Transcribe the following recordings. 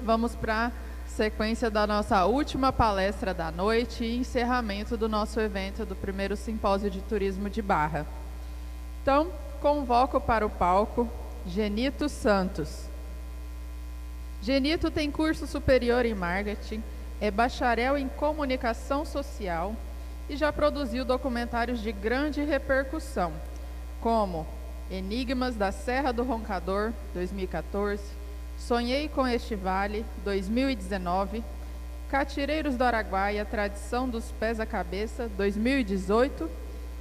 Vamos para a sequência da nossa última palestra da noite e encerramento do nosso evento do primeiro Simpósio de Turismo de Barra. Então, convoco para o palco Genito Santos. Genito tem curso superior em marketing, é bacharel em comunicação social e já produziu documentários de grande repercussão, como Enigmas da Serra do Roncador, 2014, Sonhei com este Vale, 2019, Catireiros do Araguaia, Tradição dos Pés à Cabeça, 2018,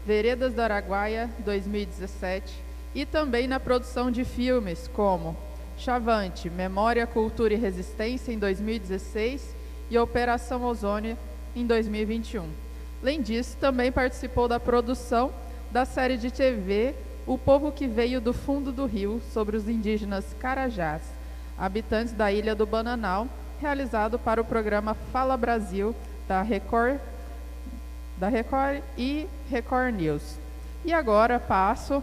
Veredas do Araguaia, 2017, e também na produção de filmes como Chavante, Memória, Cultura e Resistência, em 2016, e Operação Ozônio, em 2021. Além disso, também participou da produção da série de TV O Povo que Veio do Fundo do Rio, sobre os indígenas Carajás, habitantes da Ilha do Bananal, realizado para o programa Fala Brasil, da Record e Record News. E agora passo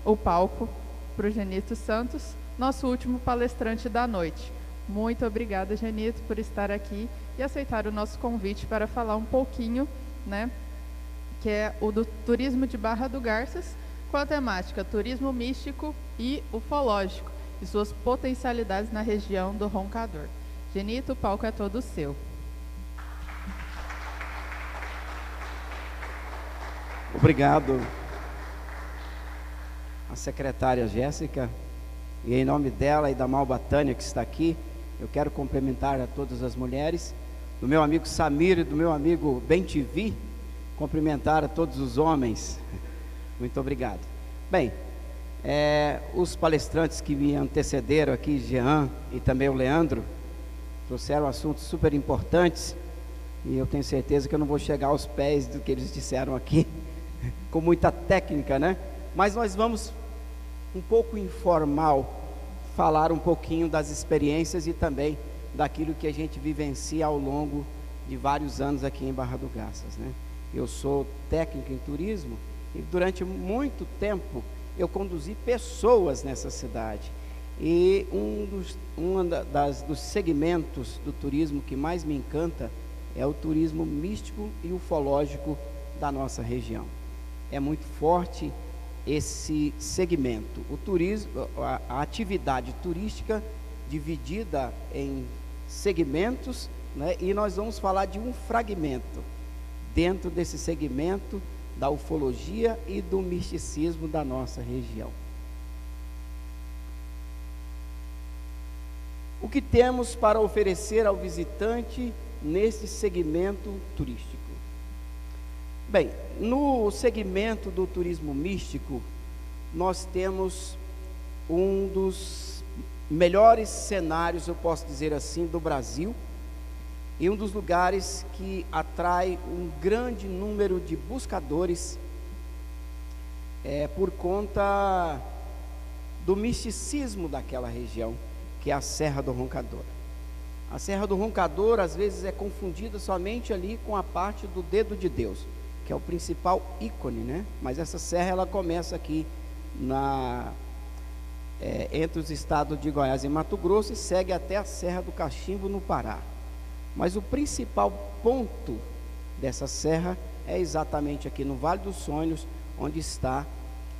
o palco para o Genito Santos, nosso último palestrante da noite. Muito obrigada, Genito, por estar aqui e aceitar o nosso convite para falar um pouquinho, né, que é o do turismo de Barra do Garças, com a temática turismo místico e ufológico e suas potencialidades na região do Roncador. Genito, o palco é todo seu. Obrigado, a secretária Jéssica, e em nome dela e da Malbatânia que está aqui, eu quero cumprimentar a todas as mulheres, do meu amigo Samir e do meu amigo Bentivi, cumprimentar a todos os homens. Muito obrigado. Bem, os palestrantes que me antecederam aqui, Jean e também o Leandro, trouxeram assuntos super importantes e eu tenho certeza que eu não vou chegar aos pés do que eles disseram aqui, com muita técnica, né? Mas nós vamos, um pouco informal, falar um pouquinho das experiências e também daquilo que a gente vivencia ao longo de vários anos aqui em Barra do Garças, né? Eu sou técnico em turismo e durante muito tempo eu conduzi pessoas nessa cidade. E dos segmentos do turismo que mais me encanta é o turismo místico e ufológico da nossa região. É muito forte esse segmento. O turismo, a atividade turística dividida em segmentos, né? E nós vamos falar de um fragmento dentro desse segmento da ufologia e do misticismo da nossa região. O que temos para oferecer ao visitante nesse segmento turístico? Bem, no segmento do turismo místico, nós temos um dos melhores cenários, eu posso dizer assim, do Brasil, e um dos lugares que atrai um grande número de buscadores por conta do misticismo daquela região, que é a Serra do Roncador. A Serra do Roncador às vezes é confundida somente ali com a parte do Dedo de Deus, que é o principal ícone, né? Mas essa serra ela começa aqui entre os estados de Goiás e Mato Grosso e segue até a Serra do Cachimbo no Pará. Mas o principal ponto dessa serra é exatamente aqui no Vale dos Sonhos, onde está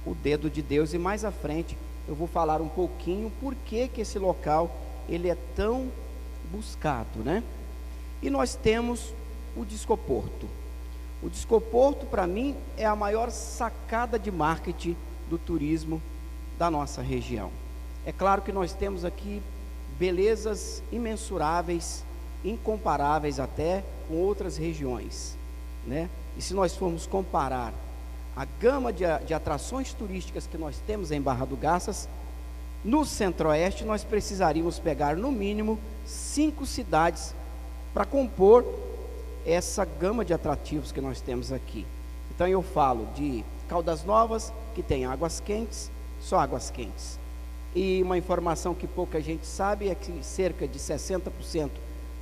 o Dedo de Deus, e mais à frente eu vou falar um pouquinho por que esse local ele é tão buscado, né? E nós temos o Discoporto. O Discoporto, para mim, é a maior sacada de marketing do turismo da nossa região. É claro que nós temos aqui belezas imensuráveis, incomparáveis até com outras regiões, né? E se nós formos comparar a gama de atrações turísticas que nós temos em Barra do Garças, no Centro-Oeste nós precisaríamos pegar no mínimo 5 cidades para compor essa gama de atrativos que nós temos aqui. Então eu falo de Caldas Novas, que tem águas quentes, só águas quentes. E uma informação que pouca gente sabe é que cerca de 60%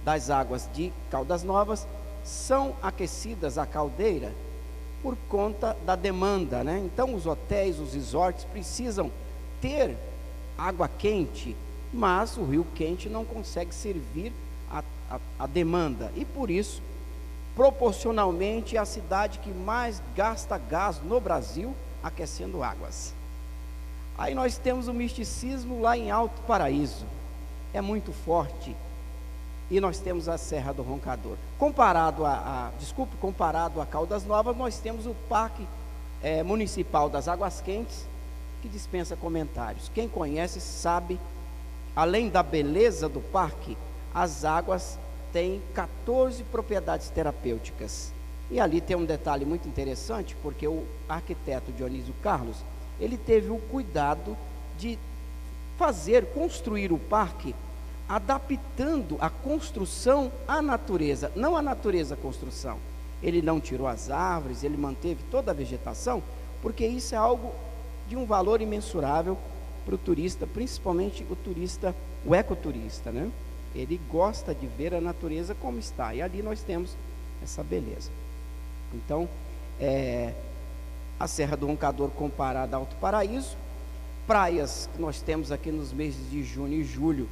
das águas de Caldas Novas são aquecidas à caldeira por conta da demanda, né? Então os hotéis, os resorts precisam ter água quente mas o rio quente não consegue servir a demanda, e por isso, proporcionalmente, é a cidade que mais gasta gás no Brasil aquecendo águas. Aí nós temos o misticismo lá em Alto Paraíso, é muito forte, e nós temos a Serra do Roncador. Comparado a Caldas Novas, nós temos o Parque Municipal das Águas Quentes, que dispensa comentários. Quem conhece sabe, além da beleza do parque, as águas têm 14 propriedades terapêuticas. E ali tem um detalhe muito interessante, porque o arquiteto Dionísio Carlos, ele teve o cuidado de construir o parque, adaptando a construção à natureza, não a natureza à construção. Ele não tirou as árvores, ele manteve toda a vegetação, porque isso é algo de um valor imensurável para o turista, principalmente o ecoturista, né? Ele gosta de ver a natureza como está, e ali nós temos essa beleza. Então, a Serra do Roncador comparada a Alto Paraíso, praias que nós temos aqui nos meses de junho e julho,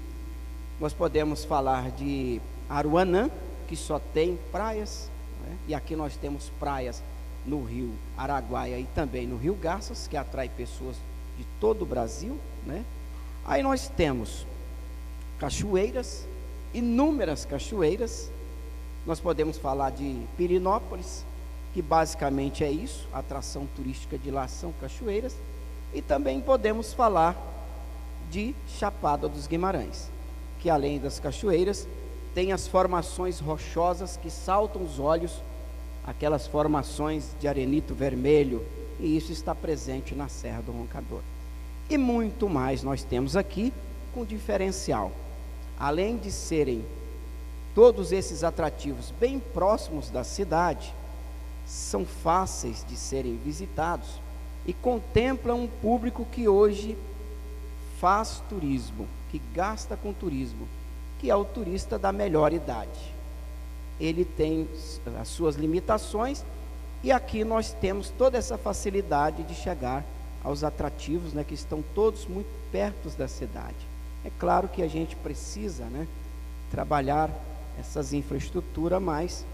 nós podemos falar de Aruanã, que só tem praias, né? E aqui nós temos praias no rio Araguaia e também no rio Garças, que atrai pessoas de todo o Brasil, né? Aí nós temos cachoeiras, inúmeras cachoeiras. Nós podemos falar de Pirinópolis, que basicamente é isso, a atração turística de lá são cachoeiras, e também podemos falar de Chapada dos Guimarães, que além das cachoeiras, tem as formações rochosas que saltam os olhos, aquelas formações de arenito vermelho, e isso está presente na Serra do Roncador. E muito mais nós temos aqui com diferencial. Além de serem todos esses atrativos bem próximos da cidade, são fáceis de serem visitados e contemplam um público que hoje faz turismo, que gasta com turismo, que é o turista da melhor idade. Ele tem as suas limitações, e aqui nós temos toda essa facilidade de chegar aos atrativos, né, que estão todos muito perto da cidade. É claro que a gente precisa, né, trabalhar essas infraestruturas, mas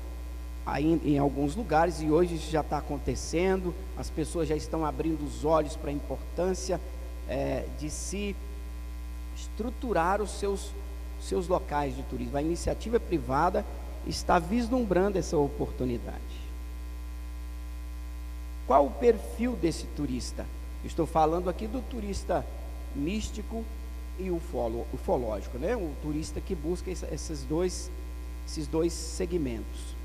aí em alguns lugares, e hoje isso já está acontecendo, as pessoas já estão abrindo os olhos para a importância de se estruturar os seus locais de turismo. A iniciativa privada está vislumbrando essa oportunidade. Qual o perfil desse turista? Estou falando aqui do turista místico e ufológico, né? O turista que busca esses dois segmentos.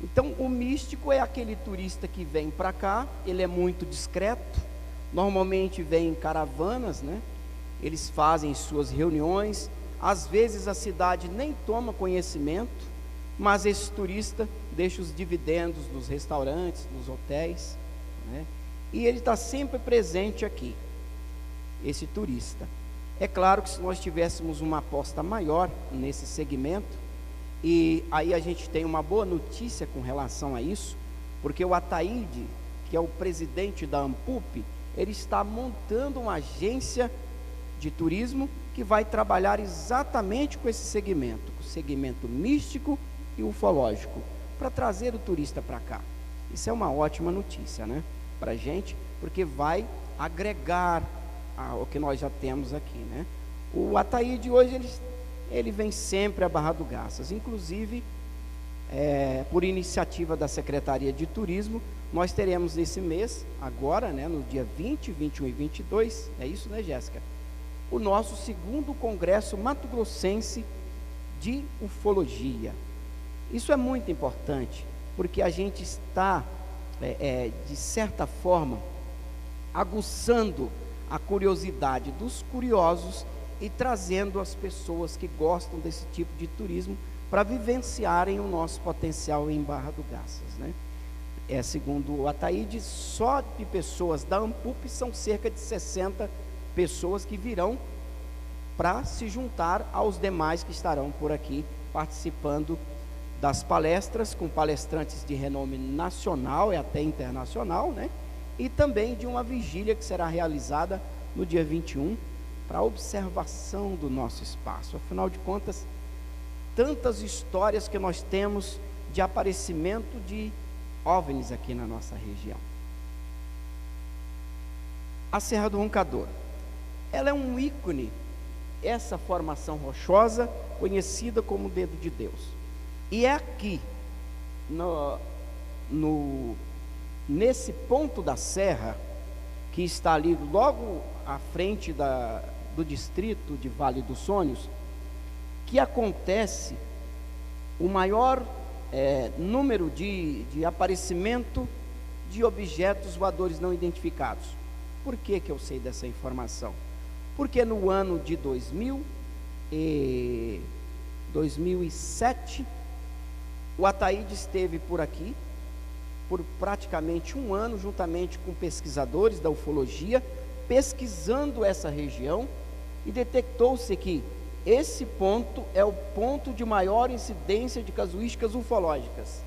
Então, o místico é aquele turista que vem para cá, ele é muito discreto, normalmente vem em caravanas, né? Eles fazem suas reuniões, às vezes a cidade nem toma conhecimento, mas esse turista deixa os dividendos nos restaurantes, nos hotéis, né? E ele está sempre presente aqui, esse turista. É claro que se nós tivéssemos uma aposta maior nesse segmento, e aí a gente tem uma boa notícia com relação a isso, porque o Ataíde, que é o presidente da ANPUP, ele está montando uma agência de turismo que vai trabalhar exatamente com esse segmento, o segmento místico e ufológico, para trazer o turista para cá. Isso é uma ótima notícia, né, para a gente, porque vai agregar ao que nós já temos aqui, né? O Ataíde hoje ele vem sempre a Barra do Garças, inclusive por iniciativa da Secretaria de Turismo, nós teremos nesse mês, agora, né, no dia 20, 21 e 22, é isso, né, Jéssica? O nosso segundo Congresso Mato Grossense de Ufologia. Isso é muito importante, porque a gente está, de certa forma, aguçando a curiosidade dos curiosos e trazendo as pessoas que gostam desse tipo de turismo para vivenciarem o nosso potencial em Barra do Garças, né? Segundo o Ataíde, só de pessoas da ANPUP são cerca de 60 pessoas que virão para se juntar aos demais que estarão por aqui participando das palestras, com palestrantes de renome nacional e até internacional, né? E também de uma vigília que será realizada no dia 21, para a observação do nosso espaço. Afinal de contas, tantas histórias que nós temos de aparecimento de OVNIs aqui na nossa região. A Serra do Roncador, ela é um ícone, essa formação rochosa, conhecida como Dedo de Deus. E é aqui, nesse ponto da serra, que está ali logo à frente do distrito de Vale dos Sonhos, que acontece o maior número de aparecimento de objetos voadores não identificados. Por que eu sei dessa informação? Porque no ano de 2007, o Ataíde esteve por aqui, por praticamente um ano, juntamente com pesquisadores da ufologia, pesquisando essa região, e detectou-se que esse ponto é o ponto de maior incidência de casuísticas ufológicas,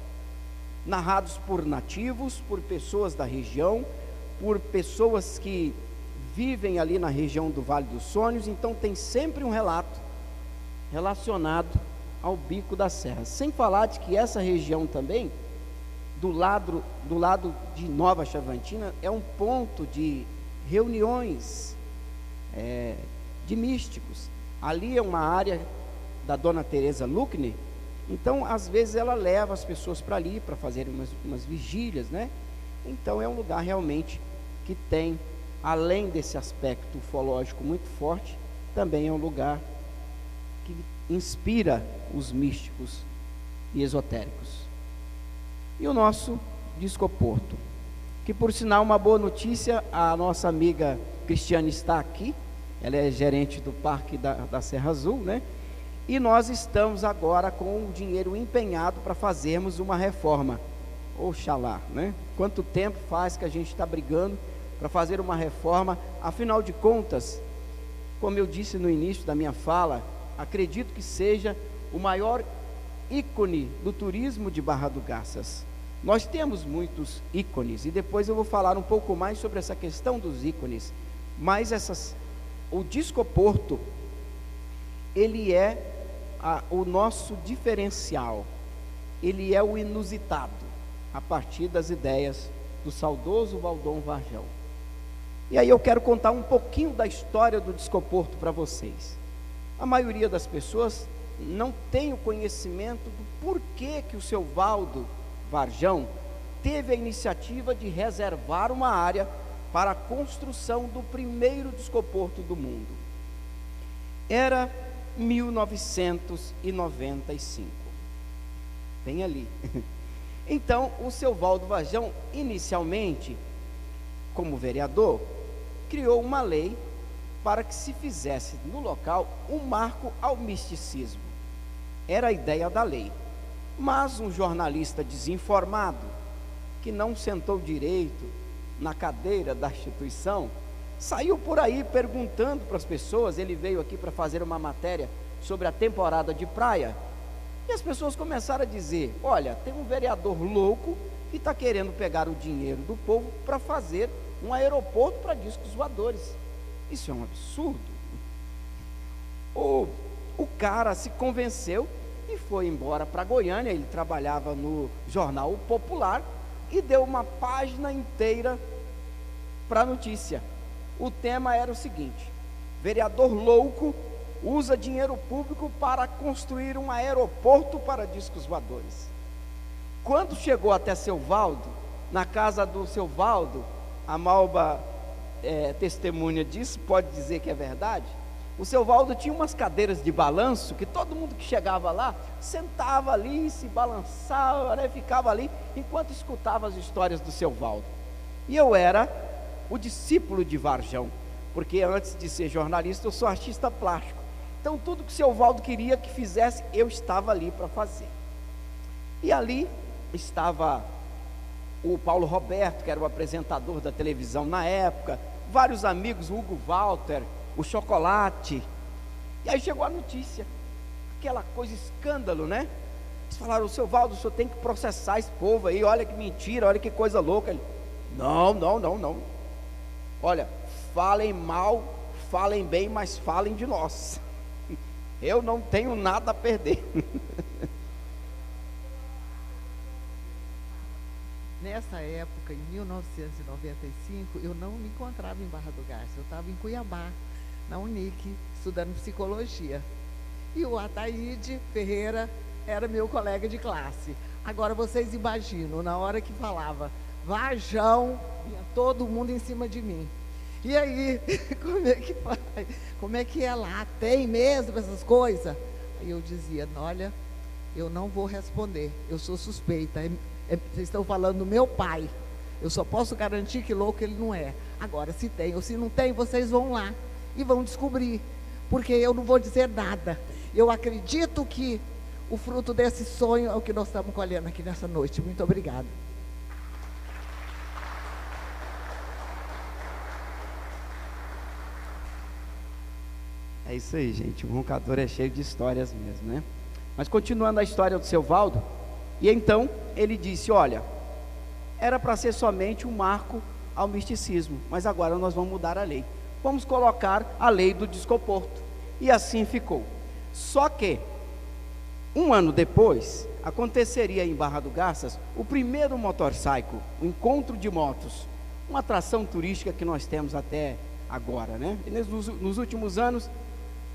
narrados por nativos, por pessoas da região, por pessoas que vivem ali na região do Vale dos Sonhos. Então tem sempre um relato relacionado ao Bico da Serra. Sem falar de que essa região também, do lado de Nova Chavantina, é um ponto de reuniões de místicos. Ali é uma área da Dona Teresa Luckner. Então às vezes ela leva as pessoas para ali para fazerem umas vigílias, né? Então é um lugar realmente que tem, além desse aspecto ufológico muito forte, também é um lugar que inspira os místicos e esotéricos. E o nosso Discoporto, que por sinal, uma boa notícia, a nossa amiga Cristiane está aqui, ela é gerente do Parque da Serra Azul, né? E nós estamos agora com o dinheiro empenhado para fazermos uma reforma. Oxalá, né? Quanto tempo faz que a gente está brigando para fazer uma reforma? Afinal de contas, como eu disse no início da minha fala, acredito que seja o maior ícone do turismo de Barra do Garças. Nós temos muitos ícones, e depois eu vou falar um pouco mais sobre essa questão dos ícones, mas o Discoporto, ele é o nosso diferencial, ele é o inusitado, a partir das ideias do saudoso Valdom Varjão. E aí eu quero contar um pouquinho da história do Discoporto para vocês. A maioria das pessoas não tem o conhecimento do porquê que o seu Valdo Varjão teve a iniciativa de reservar uma área para a construção do primeiro Discoporto do mundo. Era 1995, bem ali. Então, o seu Valdo Varjão, inicialmente, como vereador, criou uma lei para que se fizesse no local um marco ao misticismo. Era a ideia da lei. Mas um jornalista desinformado, que não sentou direito na cadeira da instituição, saiu por aí perguntando para as pessoas. Ele veio aqui para fazer uma matéria sobre a temporada de praia, e as pessoas começaram a dizer: olha, tem um vereador louco que está querendo pegar o dinheiro do povo para fazer um aeroporto para discos voadores. Isso é um absurdo. O cara se convenceu e foi embora para Goiânia. Ele trabalhava no jornal O Popular e deu uma página inteira para a notícia. O tema era o seguinte: vereador louco usa dinheiro público para construir um aeroporto para discos voadores. Quando chegou até seu Valdo, na casa do seu Valdo, a Malba testemunha disso, pode dizer que é verdade. O seu Valdo tinha umas cadeiras de balanço, que todo mundo que chegava lá, sentava ali, se balançava, né, ficava ali, enquanto escutava as histórias do seu Valdo. E eu era o discípulo de Varjão, porque antes de ser jornalista, eu sou artista plástico. Então tudo que o seu Valdo queria que fizesse, eu estava ali para fazer. E ali estava o Paulo Roberto, que era o apresentador da televisão na época, vários amigos, o Hugo Walter, o Chocolate. E aí chegou a notícia, aquela coisa, escândalo, né? Eles falaram: o seu Valdo, o senhor tem que processar esse povo aí, olha que mentira, olha que coisa louca. Ele: não, olha, falem mal, falem bem, mas falem de nós. Eu não tenho nada a perder. Nessa época, em 1995, eu não me encontrava em Barra do Garças, eu estava em Cuiabá, na Unic, estudando psicologia. E o Ataíde Ferreira era meu colega de classe. Agora vocês imaginam, na hora que falava Varjão, vinha todo mundo em cima de mim. E aí, como é que faz? Como é que é lá? Tem mesmo essas coisas? Aí eu dizia, olha, eu não vou responder, eu sou suspeita. Vocês estão falando do meu pai. Eu só posso garantir que louco ele não é. Agora, se tem ou se não tem, vocês vão lá e vão descobrir. Porque eu não vou dizer nada. Eu acredito que o fruto desse sonho é o que nós estamos colhendo aqui nessa noite. Muito obrigada. É isso aí, gente. O roncador é cheio de histórias mesmo, né? Mas continuando a história do seu Valdo, e então ele disse, olha, era para ser somente um marco ao misticismo, mas agora nós vamos mudar a lei. Vamos colocar a lei do descoporto. E assim ficou. Só que, um ano depois, aconteceria em Barra do Garças o primeiro motorcycle, o encontro de motos, uma atração turística que nós temos até agora, né? E nos últimos anos,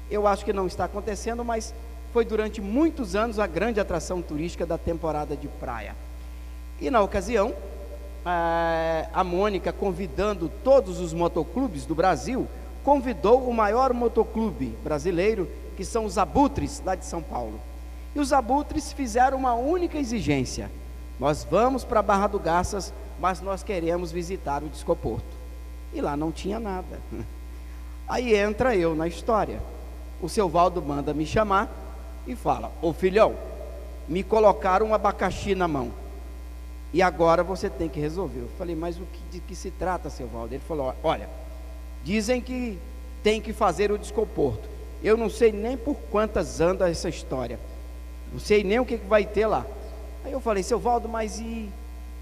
eu acho que não está acontecendo, mas foi durante muitos anos a grande atração turística da temporada de praia. E na ocasião, a Mônica, convidando todos os motoclubes do Brasil, convidou o maior motoclube brasileiro, que são os Abutres, lá de São Paulo. E os Abutres fizeram uma única exigência: nós vamos para Barra do Garças, mas nós queremos visitar o Descoporto. E lá não tinha nada. Aí entra eu na história. O seu Valdo manda me chamar e fala: ô filhão, me colocaram um abacaxi na mão e agora você tem que resolver. Eu falei: mas de que se trata, seu Valdo? Ele falou: olha, dizem que tem que fazer o Descoporto. Eu não sei nem por quantas anda essa história, não sei nem o que vai ter lá. Aí eu falei: seu Valdo, mas e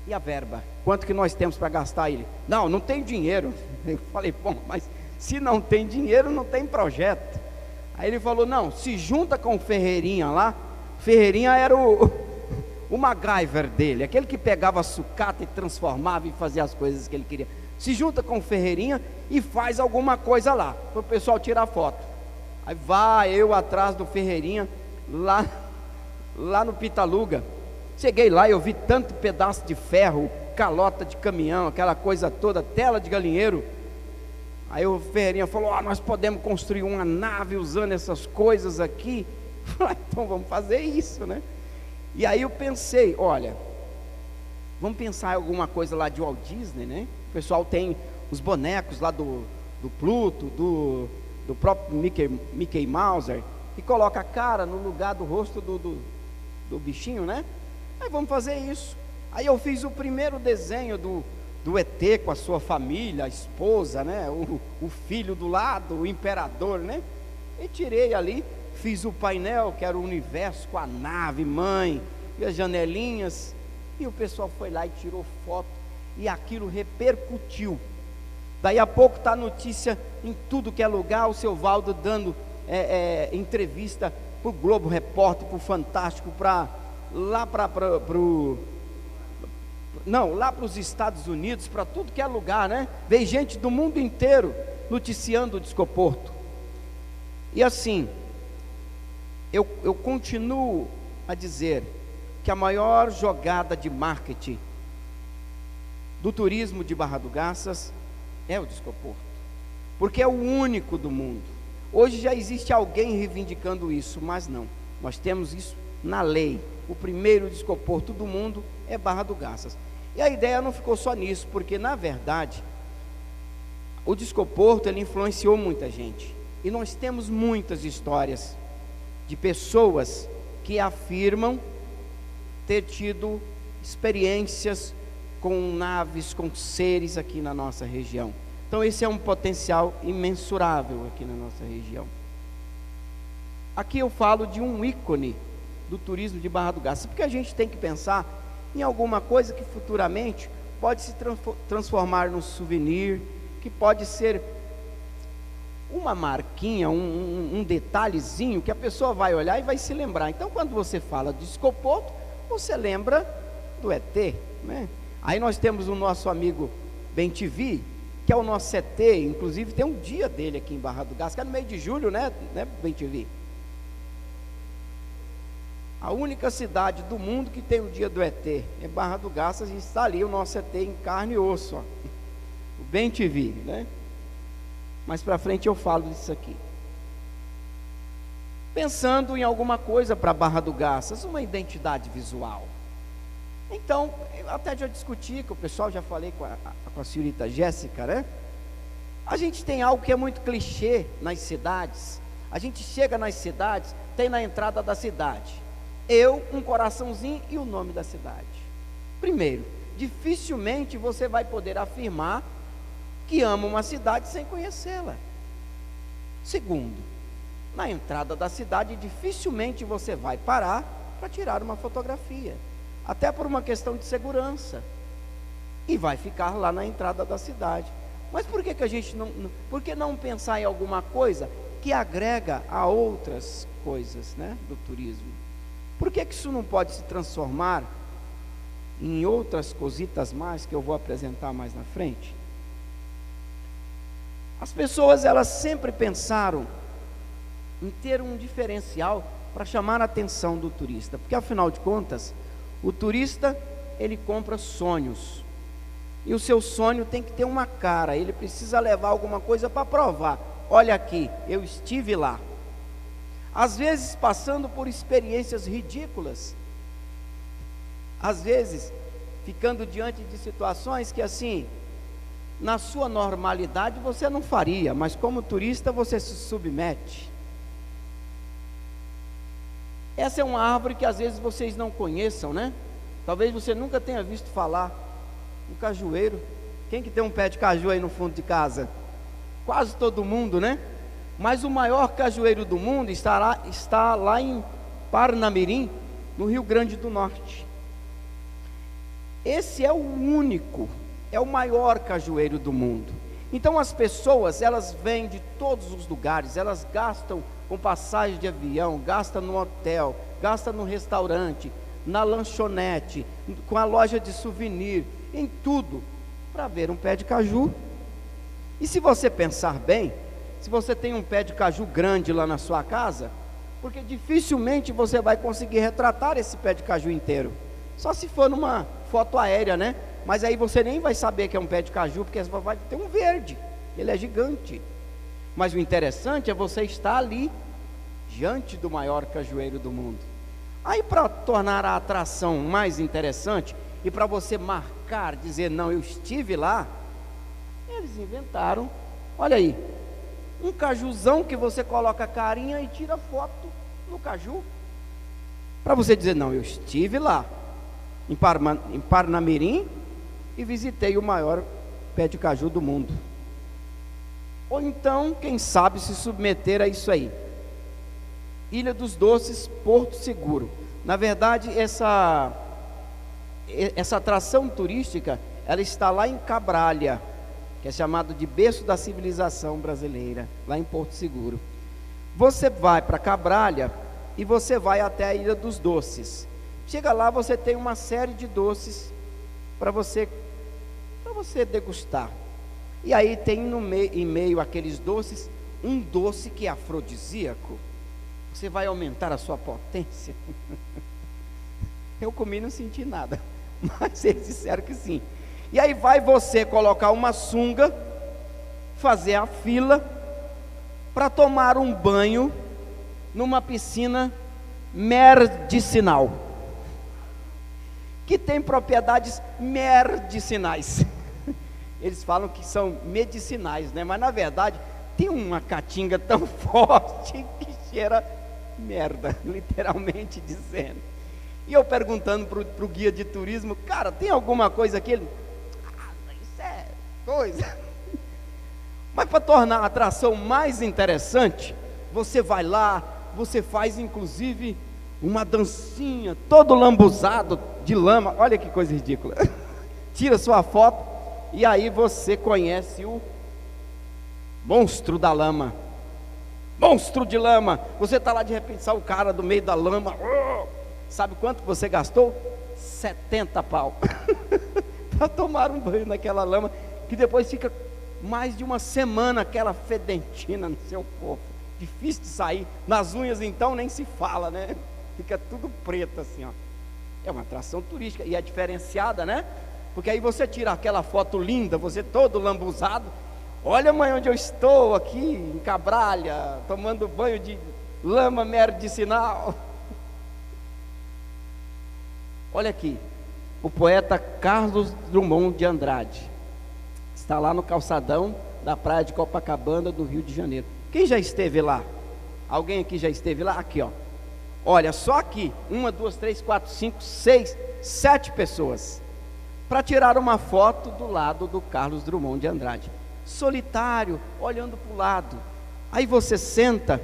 a verba? Quanto que nós temos para gastar? Ele: não tem dinheiro. Eu falei: bom, mas se não tem dinheiro, não tem projeto. Aí ele falou: não, se junta com o Ferreirinha lá. Ferreirinha era o MacGyver dele, aquele que pegava a sucata e transformava e fazia as coisas que ele queria. Se junta com o Ferreirinha e faz alguma coisa lá, para o pessoal tirar foto. Aí vai eu atrás do Ferreirinha, lá no Pitaluga. Cheguei lá e eu vi tanto pedaço de ferro, calota de caminhão, aquela coisa toda, tela de galinheiro. Aí o Ferreirinha falou: nós podemos construir uma nave usando essas coisas aqui. Falei: então vamos fazer isso, né? E aí eu pensei: olha, vamos pensar em alguma coisa lá de Walt Disney, né? O pessoal tem os bonecos lá do Pluto, do próprio Mickey Mouse, e coloca a cara no lugar do rosto do bichinho, né? Aí vamos fazer isso. Aí eu fiz o primeiro desenho do ET com a sua família, a esposa, né? O filho do lado, o imperador, né? E tirei ali, fiz o painel, que era o universo, com a nave mãe e as janelinhas, e o pessoal foi lá e tirou foto, e aquilo repercutiu. Daí a pouco está notícia em tudo que é lugar, o seu Valdo dando entrevista para o Globo Repórter, para o Fantástico, lá para os Estados Unidos, para tudo que é lugar, né? Veio gente do mundo inteiro noticiando o Descoporto. E assim, eu continuo a dizer que a maior jogada de marketing do turismo de Barra do Garças é o Descoporto, porque é o único do mundo. Hoje já existe alguém reivindicando isso, mas não, nós temos isso na lei. O primeiro Descoporto do mundo é Barra do Garças. E a ideia não ficou só nisso, porque na verdade o Descoporto ele influenciou muita gente, e nós temos muitas histórias de pessoas que afirmam ter tido experiências com naves, com seres aqui na nossa região. Então esse é um potencial imensurável aqui na nossa região. Aqui eu falo de um ícone do turismo de Barra do Garças, porque a gente tem que pensar em alguma coisa que futuramente pode se transformar num souvenir, que pode ser uma marquinha, um detalhezinho que a pessoa vai olhar e vai se lembrar. Então, quando você fala de Escopoto, você lembra do ET, né? Aí nós temos o nosso amigo Bem-TV, que é o nosso ET, inclusive tem um dia dele aqui em Barra do Garças, que é no mês de julho, né Bem-TV? A única cidade do mundo que tem o dia do ET é Barra do Garças, e está ali o nosso ET em carne e osso, ó. O Bem-TV, né? Mais para frente eu falo disso aqui. Pensando em alguma coisa para Barra do Garças, uma identidade visual. Então, eu até já discuti com o pessoal, já falei com a senhorita Jéssica, né? A gente tem algo que é muito clichê nas cidades. A gente chega nas cidades, tem na entrada da cidade eu, um coraçãozinho e o nome da cidade. Primeiro, dificilmente você vai poder afirmar que ama uma cidade sem conhecê-la. Segundo, na entrada da cidade dificilmente você vai parar para tirar uma fotografia, até por uma questão de segurança, e vai ficar lá na entrada da cidade. Mas por que a gente por que não pensar em alguma coisa que agrega a outras coisas, né, do turismo? Por que isso não pode se transformar em outras cositas mais que eu vou apresentar mais na frente? As pessoas, elas sempre pensaram em ter um diferencial para chamar a atenção do turista, porque afinal de contas, o turista, ele compra sonhos, e o seu sonho tem que ter uma cara, ele precisa levar alguma coisa para provar. Olha aqui, eu estive lá. Às vezes passando por experiências ridículas, às vezes ficando diante de situações que assim, na sua normalidade você não faria, mas como turista você se submete. Essa é uma árvore que às vezes vocês não conheçam, né? Talvez você nunca tenha visto falar. Um cajueiro. Quem que tem um pé de caju aí no fundo de casa? Quase todo mundo, né? Mas o maior cajueiro do mundo está lá em Parnamirim, no Rio Grande do Norte. Esse é o único, é o maior cajueiro do mundo. Então as pessoas, elas vêm de todos os lugares, elas gastam com passagem de avião, gastam no hotel, gastam no restaurante, na lanchonete, com a loja de souvenir, em tudo, para ver um pé de caju. E se você pensar bem, se você tem um pé de caju grande lá na sua casa, porque dificilmente você vai conseguir retratar esse pé de caju inteiro, só se for numa foto aérea, né? Mas aí você nem vai saber que é um pé de caju, porque vai ter um verde, ele é gigante. Mas o interessante é você estar ali, diante do maior cajueiro do mundo. Aí, para tornar a atração mais interessante, e para você marcar, dizer, não, eu estive lá, eles inventaram, olha aí, um cajuzão que você coloca a carinha e tira foto no caju, para você dizer, não, eu estive lá, em Parnamirim, e visitei o maior pé de caju do mundo. Ou então, quem sabe se submeter a isso aí. Ilha dos Doces, Porto Seguro. Na verdade, essa atração turística, ela está lá em Cabralha, que é chamado de berço da civilização brasileira, lá em Porto Seguro. Você vai para Cabralha e você vai até a Ilha dos Doces. Chega lá, você tem uma série de doces para você degustar. E aí tem em meio àqueles doces, um doce que é afrodisíaco. Você vai aumentar a sua potência. Eu comi e não senti nada, mas eles disseram que sim. E aí vai você colocar uma sunga, fazer a fila para tomar um banho numa piscina medicinal, que tem propriedades medicinais. Eles falam que são medicinais, né? Mas na verdade tem uma caatinga tão forte que cheira merda, literalmente dizendo. E eu perguntando para o guia de turismo, cara, tem alguma coisa aqui? Ele, isso é coisa. Mas para tornar a atração mais interessante, você vai lá, você faz inclusive uma dancinha, todo lambuzado de lama, olha que coisa ridícula. Tira sua foto e aí você conhece o monstro da lama, monstro de lama. Você está lá, de repente sai o cara do meio da lama. Sabe quanto você gastou? 70 pau para tomar um banho naquela lama, que depois fica mais de uma semana aquela fedentina no seu corpo, difícil de sair. Nas unhas então nem se fala, né? Fica tudo preto assim, ó. É uma atração turística e é diferenciada, né? Porque aí você tira aquela foto linda, você todo lambuzado. Olha, mãe, onde eu estou aqui em Cabralha, tomando banho de lama medicinal. Olha aqui, o poeta Carlos Drummond de Andrade está lá no calçadão da praia de Copacabana, do Rio de Janeiro. Quem já esteve lá? Alguém aqui já esteve lá? Aqui, ó. Olha, só aqui, 1, 2, 3, 4, 5, 6, 7 pessoas para tirar uma foto do lado do Carlos Drummond de Andrade, solitário, olhando para o lado. Aí você senta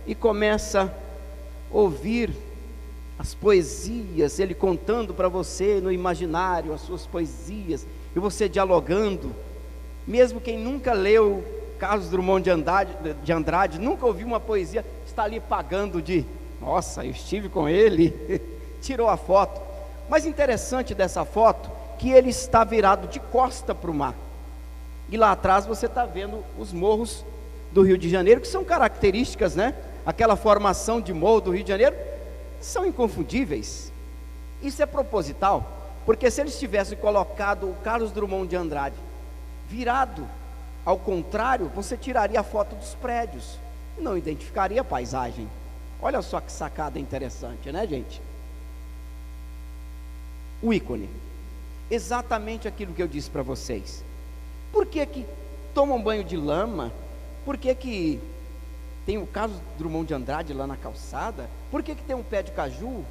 e começa a ouvir as poesias, ele contando para você no imaginário as suas poesias, e você dialogando. Mesmo quem nunca leu Carlos Drummond de Andrade, nunca ouviu uma poesia, está ali pagando de, nossa, eu estive com ele, tirou a foto. Mas interessante dessa foto, que ele está virado de costa para o mar, e lá atrás você está vendo os morros do Rio de Janeiro, que são características, né? Aquela formação de morro do Rio de Janeiro, são inconfundíveis. Isso é proposital, porque se eles tivessem colocado o Carlos Drummond de Andrade virado ao contrário, você tiraria a foto dos prédios, não identificaria a paisagem. Olha só que sacada interessante, né, gente? O ícone, exatamente aquilo que eu disse para vocês. Por que que tomam banho de lama? Por que que tem o Carlos Drummond de Andrade lá na calçada? Por que que tem um pé de caju?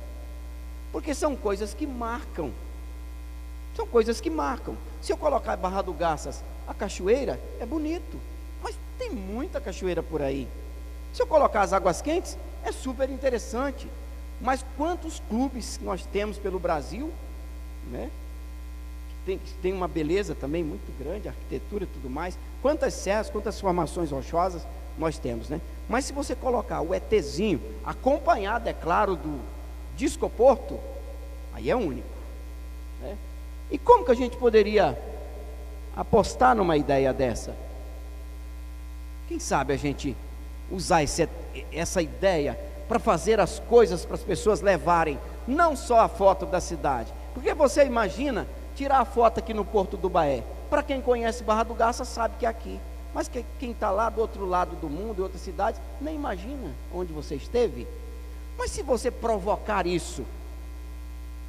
Porque são coisas que marcam. São coisas que marcam. Se eu colocar Barra do Garças, a cachoeira é bonito, mas tem muita cachoeira por aí. Se eu colocar as Águas Quentes, é super interessante. Mas quantos clubes nós temos pelo Brasil, né? Que tem uma beleza também muito grande, arquitetura e tudo mais. Quantas serras, quantas formações rochosas nós temos, né? Mas se você colocar o ETzinho, acompanhado, é claro, do Disco Porto, aí é único, né? E como que a gente poderia apostar numa ideia dessa? Quem sabe a gente usar essa ideia para fazer as coisas para as pessoas levarem não só a foto da cidade, porque você imagina tirar a foto aqui no Porto do Baé. Para quem conhece Barra do Garças sabe que é aqui, mas quem está lá do outro lado do mundo, em outras cidades, nem imagina onde você esteve. Mas se você provocar isso,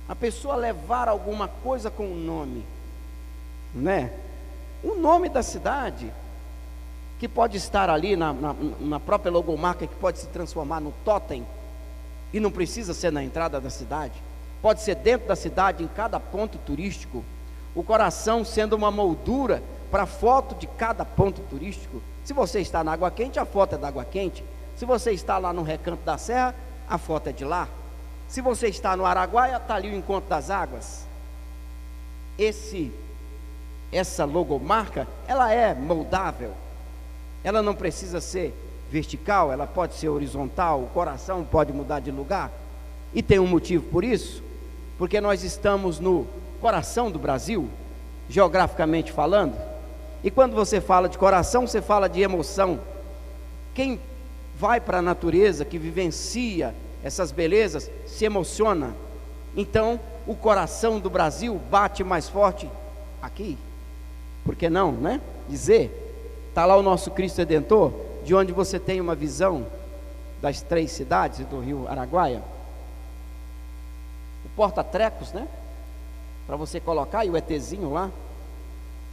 a pessoa levar alguma coisa com o nome, né? O nome da cidade, que pode estar ali na própria logomarca, que pode se transformar no totem, e não precisa ser na entrada da cidade, pode ser dentro da cidade, em cada ponto turístico. O coração sendo uma moldura para a foto de cada ponto turístico. Se você está na Água Quente, a foto é da Água Quente. Se você está lá no Recanto da Serra, a foto é de lá. Se você está no Araguaia, está ali o Encontro das Águas. Essa logomarca, ela é moldável. Ela não precisa ser vertical, ela pode ser horizontal. O coração pode mudar de lugar. E tem um motivo por isso, porque nós estamos no coração do Brasil, geograficamente falando. E quando você fala de coração, você fala de emoção. Quem vai para a natureza, que vivencia essas belezas, se emociona. Então, o coração do Brasil bate mais forte aqui. Por que não, né? Dizer, está lá o nosso Cristo Redentor, de onde você tem uma visão das 3 cidades e do rio Araguaia. O porta-trecos, né? Para você colocar, e o ETzinho lá.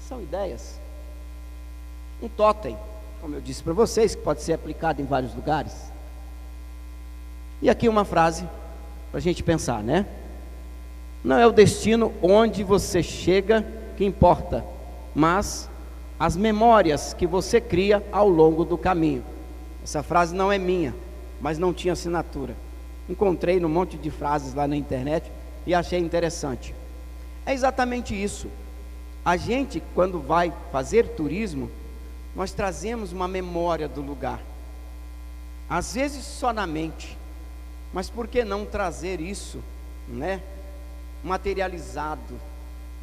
São ideias. Um totem, como eu disse para vocês, que pode ser aplicado em vários lugares. E aqui uma frase para a gente pensar, né? Não é o destino onde você chega que importa, mas as memórias que você cria ao longo do caminho. Essa frase não é minha, mas não tinha assinatura. Encontrei num monte de frases lá na internet e achei interessante. É exatamente isso. A gente, quando vai fazer turismo, nós trazemos uma memória do lugar, às vezes só na mente, mas por que não trazer isso, né, materializado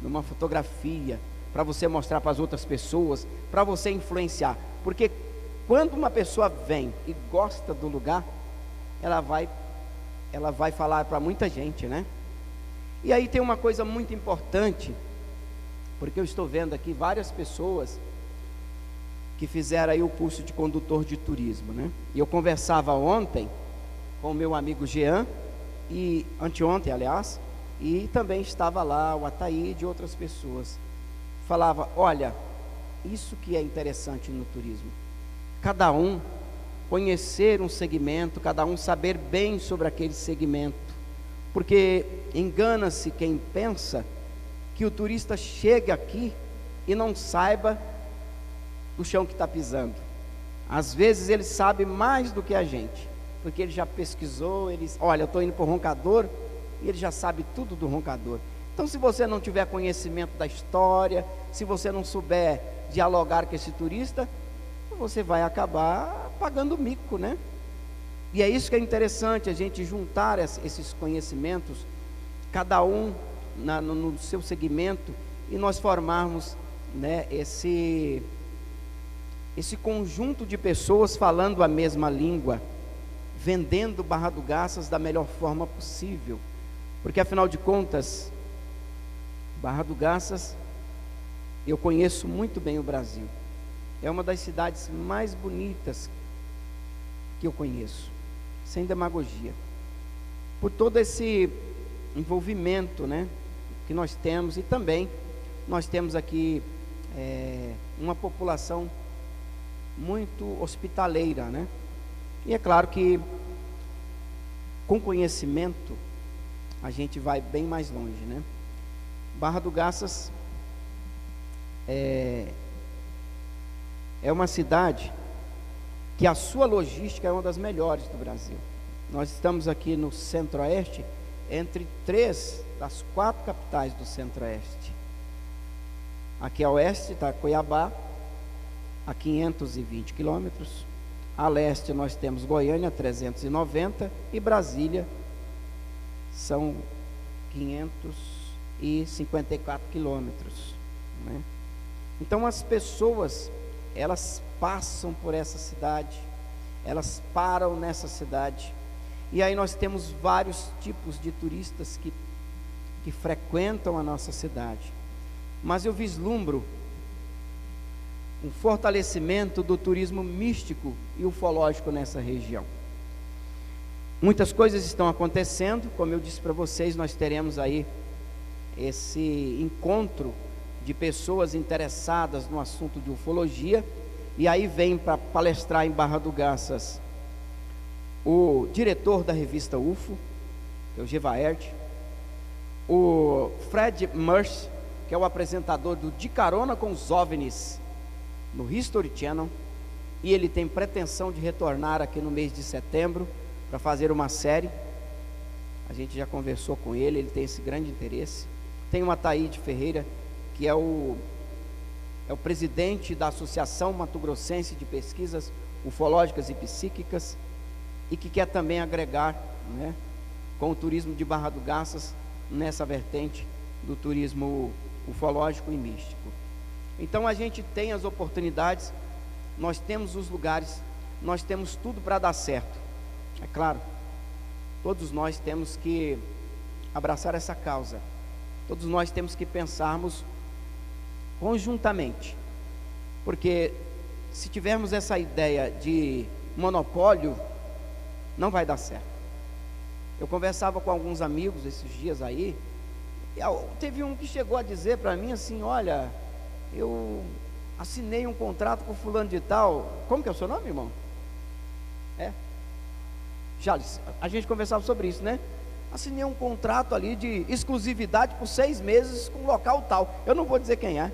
numa fotografia, para você mostrar para as outras pessoas, para você influenciar? Porque quando uma pessoa vem e gosta do lugar, ela vai falar para muita gente, né? E aí tem uma coisa muito importante, porque eu estou vendo aqui várias pessoas que fizeram aí o curso de condutor de turismo, né? E eu conversava ontem com o meu amigo Jean, e anteontem, aliás, e também estava lá o Ataíde e outras pessoas. Falava, olha, isso que é interessante no turismo, cada um conhecer um segmento, cada um saber bem sobre aquele segmento, porque engana-se quem pensa que o turista chega aqui e não saiba do chão que está pisando. Às vezes ele sabe mais do que a gente, porque ele já pesquisou, olha, eu estou indo para o Roncador, e ele já sabe tudo do Roncador. Então, se você não tiver conhecimento da história, se você não souber dialogar com esse turista, você vai acabar pagando mico, né? E é isso que é interessante, a gente juntar esses conhecimentos, cada um no seu segmento, e nós formarmos, né, esse conjunto de pessoas falando a mesma língua, vendendo Barra do Garças da melhor forma possível, porque afinal de contas, Barra do Garças, eu conheço muito bem o Brasil, é uma das cidades mais bonitas que eu conheço, sem demagogia, por todo esse envolvimento, né, que nós temos, e também nós temos aqui uma população muito hospitaleira, né? E é claro que com conhecimento a gente vai bem mais longe, né? Barra do Garças é uma cidade que a sua logística é uma das melhores do Brasil. Nós estamos aqui no Centro-Oeste, entre 3 das 4 capitais do Centro-Oeste. Aqui a oeste está Cuiabá, a 520 quilômetros. A leste nós temos Goiânia, 390, e Brasília são 554 quilômetros, né? Então as pessoas, elas passam por essa cidade, elas param nessa cidade, e aí nós temos vários tipos de turistas que frequentam a nossa cidade, mas eu vislumbro um fortalecimento do turismo místico e ufológico nessa região. Muitas coisas estão acontecendo, como eu disse para vocês, nós teremos aí esse encontro de pessoas interessadas no assunto de ufologia, e aí vem para palestrar em Barra do Garças o diretor da revista UFO, que é o Gevaert, o Fred Mersch, que é o apresentador do De Carona com os OVNIs no History Channel, e ele tem pretensão de retornar aqui no mês de setembro para fazer uma série. A gente já conversou com ele tem esse grande interesse. Tem o Ataíde Ferreira, que é o presidente da Associação Mato Grossense de Pesquisas Ufológicas e Psíquicas, e que quer também agregar, né, com o turismo de Barra do Garças nessa vertente do turismo ufológico e místico. Então a gente tem as oportunidades, nós temos os lugares, nós temos tudo para dar certo. É claro, todos nós temos que abraçar essa causa, todos nós temos que pensarmos conjuntamente, porque se tivermos essa ideia de monopólio, não vai dar certo. Eu conversava com alguns amigos esses dias aí, e teve um que chegou a dizer para mim assim: olha, eu assinei um contrato com fulano de tal. Como que é o seu nome, irmão? Jales, a gente conversava sobre isso, né? Assinei um contrato ali de exclusividade por 6 meses com um local tal. Eu não vou dizer quem é.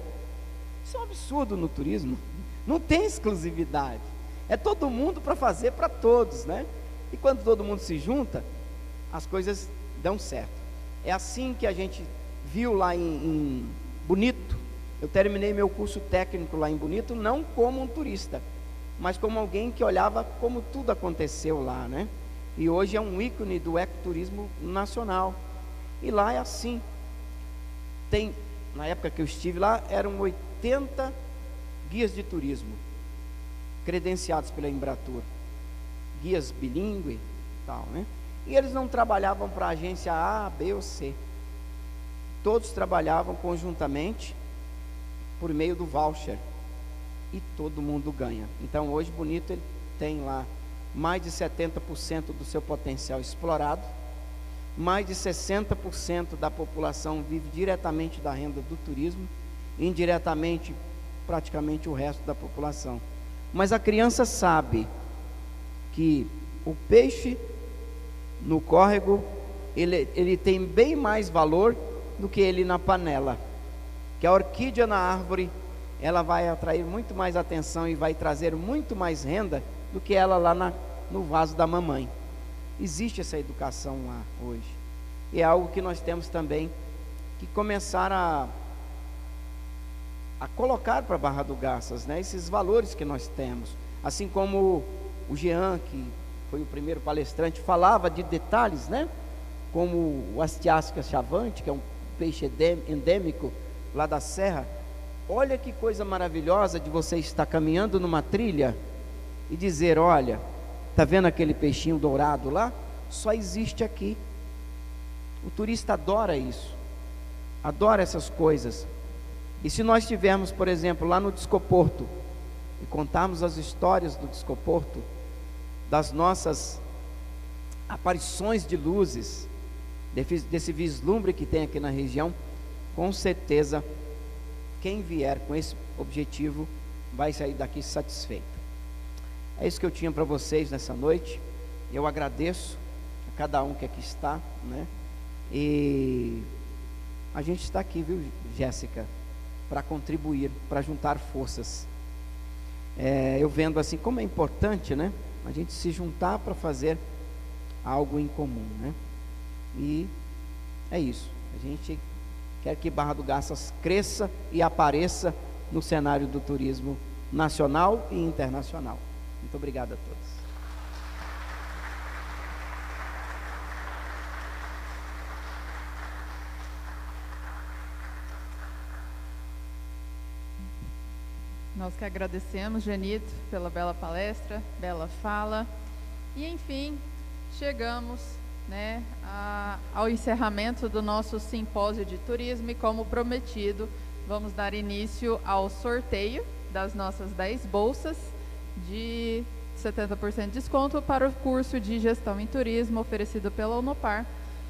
Isso é um absurdo no turismo. Não tem exclusividade. É todo mundo para fazer para todos, né? E quando todo mundo se junta, as coisas dão certo. É assim que a gente viu lá em Bonito, Eu terminei meu curso técnico lá em Bonito, não como um turista, mas como alguém que olhava como tudo aconteceu lá, né? E hoje é um ícone do ecoturismo nacional. E lá é assim. Na época que eu estive lá, eram 80 guias de turismo, credenciados pela Embratur, guias bilíngue e tal, né? E eles não trabalhavam para a agência A, B ou C. Todos trabalhavam conjuntamente por meio do voucher. E todo mundo ganha. Então hoje Bonito ele tem lá mais de 70% do seu potencial explorado. Mais de 60% da população vive diretamente da renda do turismo, indiretamente praticamente o resto da população. Mas a criança sabe que o peixe no córrego, ele tem bem mais valor do que ele na panela. Que a orquídea na árvore, ela vai atrair muito mais atenção e vai trazer muito mais renda do que ela lá no vaso da mamãe. Existe essa educação lá hoje. E é algo que nós temos também que começar a colocar para Barra do Garças, né? Esses valores que nós temos. Assim como o Jean, que foi o primeiro palestrante, falava de detalhes, né? Como o Astiasca chavante, que é um peixe endêmico lá da serra. Olha que coisa maravilhosa de você estar caminhando numa trilha e dizer, olha, está vendo aquele peixinho dourado lá? Só existe aqui. O turista adora isso, adora essas coisas. E se nós tivermos, por exemplo, lá no Discoporto, e contarmos as histórias do Discoporto, das nossas aparições de luzes, desse vislumbre que tem aqui na região, com certeza, quem vier com esse objetivo, vai sair daqui satisfeito. É isso que eu tinha para vocês nessa noite. Eu agradeço a cada um que aqui está, né? E a gente está aqui, viu, Jéssica, para contribuir, para juntar forças. Eu vendo assim como é importante, né? A gente se juntar para fazer algo em comum, né? E é isso. A gente quer que Barra do Garças cresça e apareça no cenário do turismo nacional e internacional. Muito obrigado a todos. Nós que agradecemos, Genito, pela bela palestra, bela fala. E, enfim, chegamos, né, ao encerramento do nosso simpósio de turismo. E, como prometido, vamos dar início ao sorteio das nossas 10 bolsas de 70% de desconto para o curso de Gestão em Turismo oferecido pela Unopar.